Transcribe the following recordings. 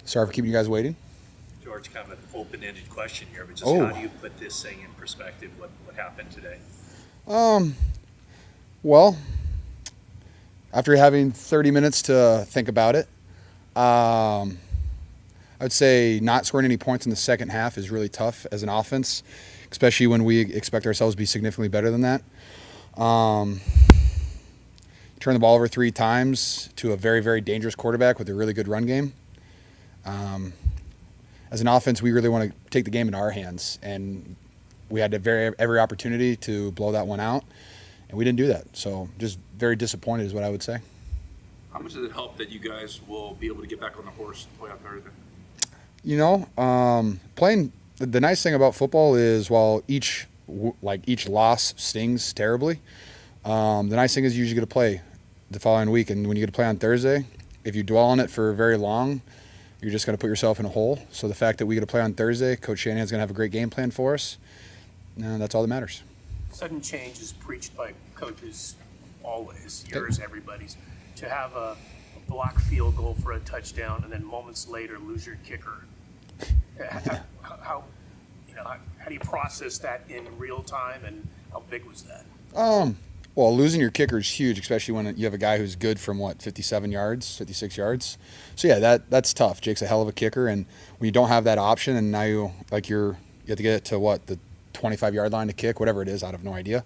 Sorry for keeping you guys waiting. George, kind of an open-ended question here, but just Oh. how do you put this thing in perspective, what happened today? Well, after having 30 minutes to think about it, I'd say not scoring any points in the second half is really tough as an offense, especially when we expect ourselves to be significantly better than that. Turn the ball over 3 times to a very, very dangerous quarterback with a really good run game. As an offense, we really want to take the game into our hands, and we had every opportunity to blow that one out, and we didn't do that. So just very disappointed is what I would say. How much does it help that you guys will be able to get back on the horse and play on Thursday? Playing the nice thing about football is while each loss stings terribly, the nice thing is you usually get to play the following week, and when you get to play on Thursday, if you dwell on it for very long, you're just going to put yourself in a hole. So the fact that we get to play on Thursday, Coach Shanahan's going to have a great game plan for us. That's all that matters. Sudden change is preached by coaches always, yours, everybody's. To have a block field goal for a touchdown and then moments later lose your kicker. How do you process that in real time, and how big was that? Well, losing your kicker is huge, especially when you have a guy who's good from 57 yards, 56 yards. So yeah, that's tough. Jake's a hell of a kicker, and when you don't have that option, and now you have to get it to the 25-yard line to kick, whatever it is, I have no idea.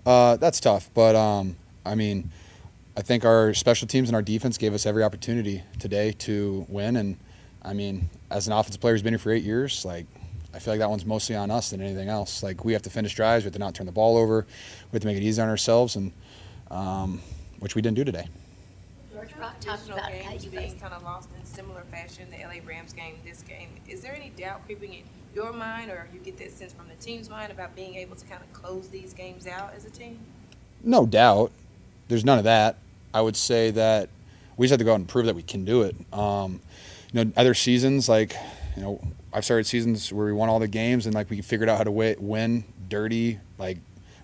That's tough, but I think our special teams and our defense gave us every opportunity today to win, and as an offensive player who's been here for 8 years, I feel like that one's mostly on us than anything else. We have to finish drives, we have to not turn the ball over, we have to make it easy on ourselves, and which we didn't do today. George talked about how you guys kind of lost in similar fashion, the LA Rams game, this game. Is there any doubt creeping in your mind, or you get that sense from the team's mind about being able to kind of close these games out as a team? No doubt. There's none of that. I would say that we just have to go out and prove that we can do it. Other seasons, I've started seasons where we won all the games and we figured out how to win dirty,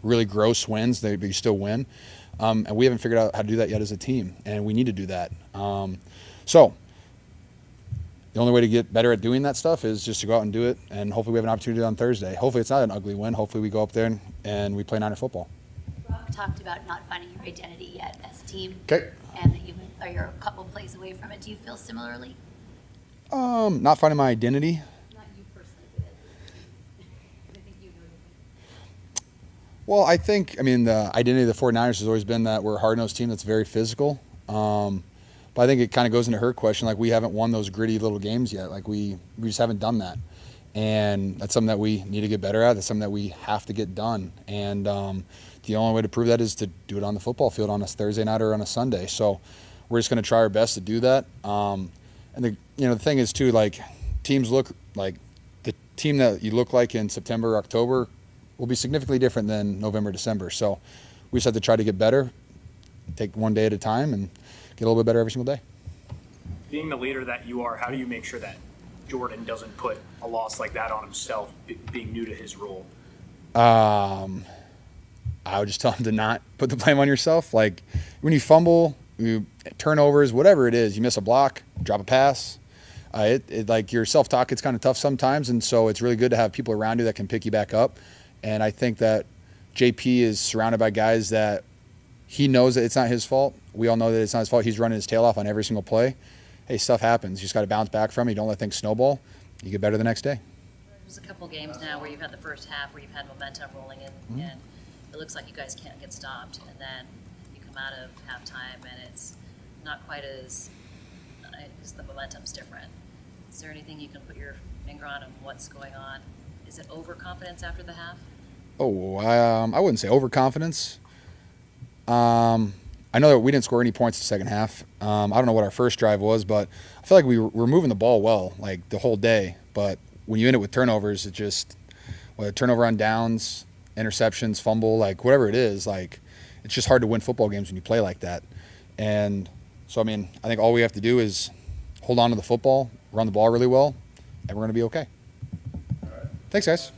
really gross wins that you still win. And we haven't figured out how to do that yet as a team, and we need to do that. So the only way to get better at doing that stuff is just to go out and do it, and hopefully we have an opportunity on Thursday. Hopefully it's not an ugly win. Hopefully we go up there and we play Niner football. Rob talked about not finding your identity yet as a team. Okay. And that you're a couple plays away from it. Do you feel similarly? Not finding my identity. Not you personally, but I think you know. Well, I think, the identity of the 49ers has always been that we're a hard-nosed team that's very physical. But I think it kind of goes into her question, we haven't won those gritty little games yet. We just haven't done that. And that's something that we need to get better at. That's something that we have to get done. And the only way to prove that is to do it on the football field on a Thursday night or on a Sunday. So we're just going to try our best to do that. And the thing is too, teams look like the team that you look like in September, October will be significantly different than November, December. So we just have to try to get better, take one day at a time, and get a little bit better every single day. Being the leader that you are, how do you make sure that Jordan doesn't put a loss like that on himself, being new to his role? I would just tell him to not put the blame on yourself. When you fumble, you turnovers, whatever it is, you miss a block, drop a pass. Your self-talk gets kind of tough sometimes, and so it's really good to have people around you that can pick you back up. And I think that JP is surrounded by guys that he knows that it's not his fault. We all know that it's not his fault. He's running his tail off on every single play. Hey, stuff happens. You just got to bounce back from it. You don't let things snowball. You get better the next day. There's a couple games now where you've had the first half where you've had momentum rolling in, and it looks like you guys can't get stopped. And then you come out of halftime, and it's not quite as because the momentum's different. Is there anything you can put your finger on what's going on? Is it overconfidence after the half? I wouldn't say overconfidence. I know that we didn't score any points in the second half. I don't know what our first drive was, but I feel like we were moving the ball well, the whole day. But when you end it with turnovers, it just, whether turnover on downs, interceptions, fumble, whatever it is, it's just hard to win football games when you play like that. And so, I think all we have to do is hold on to the football, run the ball really well, and we're going to be okay. All right. Thanks, guys.